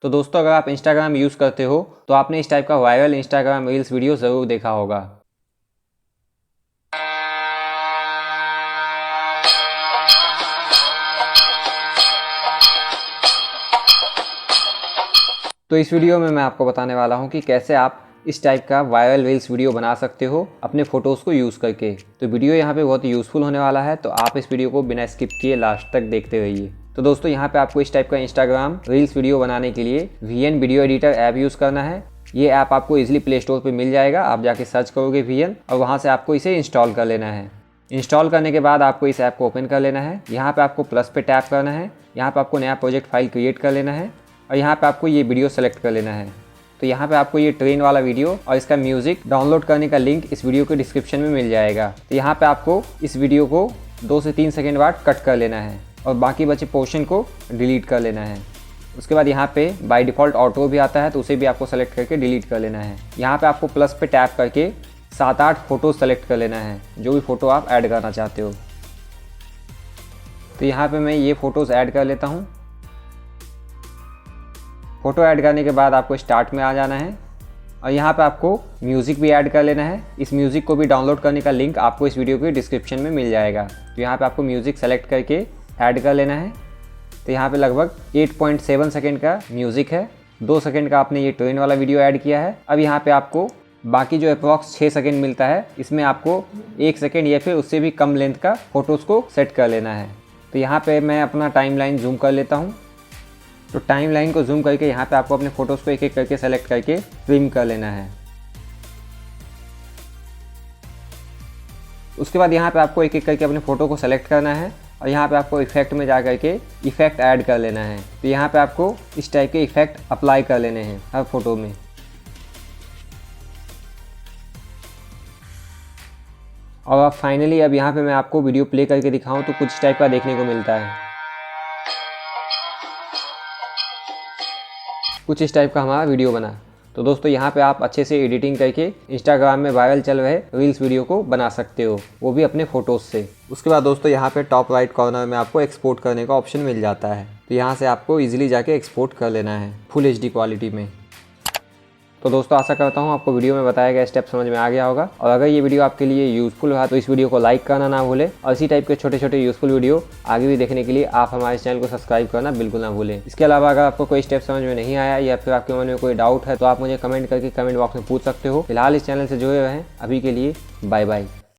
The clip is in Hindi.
तो दोस्तों अगर आप इंस्टाग्राम यूज़ करते हो तो आपने इस टाइप का वायरल इंस्टाग्राम रील्स वीडियो ज़रूर देखा होगा। तो इस वीडियो में मैं आपको बताने वाला हूं कि कैसे आप इस टाइप का वायरल रील्स वीडियो बना सकते हो अपने फ़ोटोज़ को यूज़ करके। तो वीडियो यहाँ पे बहुत ही यूज़फुल होने वाला है, तो आप इस वीडियो को बिना स्किप किए लास्ट तक देखते रहिए। तो दोस्तों यहाँ पे आपको इस टाइप का इंस्टाग्राम रील्स वीडियो बनाने के लिए VN video editor app use करना है। ये ऐप आपको ईजिली प्ले स्टोर पर मिल जाएगा। आप जाके सर्च करोगे VN और वहाँ से आपको इसे इंस्टॉल कर लेना है। इंस्टॉल करने के बाद आपको इस ऐप को ओपन कर लेना है। यहाँ पे आपको प्लस पे टैप करना है। यहाँ पे आपको नया प्रोजेक्ट फाइल क्रिएट कर लेना है और यहाँ पे आपको ये वीडियो सेलेक्ट कर लेना है। तो यहाँ पे आपको ये ट्रेन वाला वीडियो और इसका म्यूज़िक डाउनलोड करने का लिंक इस वीडियो के डिस्क्रिप्शन में मिल जाएगा। तो यहाँ पे आपको इस वीडियो को 2 से 3 सेकंड बाद कट कर लेना है और बाकी बचे पोर्शन को डिलीट कर लेना है। उसके बाद यहाँ पे बाय डिफ़ॉल्ट ऑटो भी आता है, तो उसे भी आपको सेलेक्ट करके डिलीट कर लेना है। यहाँ पे आपको प्लस पे टैप करके 7-8 फ़ोटो सेलेक्ट कर लेना है, जो भी फ़ोटो आप ऐड करना चाहते हो। तो यहाँ पे मैं ये फ़ोटोज़ ऐड कर लेता हूँ। फ़ोटो ऐड करने के बाद आपको स्टार्ट में आ जाना है और यहाँ पे आपको म्यूज़िक भी ऐड कर लेना है। इस म्यूज़िक को भी डाउनलोड करने का लिंक आपको इस वीडियो के डिस्क्रिप्शन में मिल जाएगा। तो यहाँ पे आपको म्यूज़िक सेलेक्ट करके ऐड कर लेना है। तो यहाँ पे लगभग 8.7 सेकेंड का म्यूज़िक है। 2 सेकेंड का आपने ये ट्रेन वाला वीडियो ऐड किया है। अब यहाँ पे आपको बाकी जो अप्रॉक्स 6 सेकेंड मिलता है, इसमें आपको 1 सेकेंड या फिर उससे भी कम लेंथ का फ़ोटोज़ को सेट कर लेना है। तो यहाँ पे मैं अपना टाइमलाइन जूम कर लेता हूँ। तो टाइमलाइन को जूम करके यहाँ पे आपको अपने फ़ोटोज़ को एक एक करके सेलेक्ट करके ट्रिम कर लेना है। उसके बाद यहाँ पे आपको एक एक करके अपने फ़ोटो को सेलेक्ट करना है और यहाँ पे आपको इफेक्ट में जा करके इफेक्ट ऐड कर लेना है। तो यहाँ पे आपको इस टाइप के इफेक्ट अप्लाई कर लेने हैं हर फोटो में। और अब फाइनली अब यहाँ पे मैं आपको वीडियो प्ले करके दिखाऊं तो कुछ टाइप का देखने को मिलता है। कुछ इस टाइप का हमारा वीडियो बना। तो दोस्तों यहाँ पे आप अच्छे से एडिटिंग करके इंस्टाग्राम में वायरल चल रहे रील्स वीडियो को बना सकते हो, वो भी अपने फ़ोटोज़ से। उसके बाद दोस्तों यहाँ पे टॉप राइट कॉर्नर में आपको एक्सपोर्ट करने का ऑप्शन मिल जाता है। तो यहाँ से आपको ईजिली जाके एक्सपोर्ट कर लेना है फुल HD क्वालिटी में। तो दोस्तों आशा करता हूँ आपको वीडियो में बताया गया स्टेप समझ में आ गया होगा। और अगर ये वीडियो आपके लिए यूज़फुल हुआ तो इस वीडियो को लाइक करना ना भूलें और इसी टाइप के छोटे छोटे यूज़फुल वीडियो आगे भी देखने के लिए आप हमारे चैनल को सब्सक्राइब करना बिल्कुल ना भूलें। इसके अलावा अगर आपको कोई स्टेप समझ में नहीं आया या फिर आपके मन में कोई डाउट है तो आप मुझे कमेंट करके कमेंट बॉक्स में पूछ सकते हो। फिलहाल इस चैनल से जुड़े रहें। अभी के लिए बाय बाय।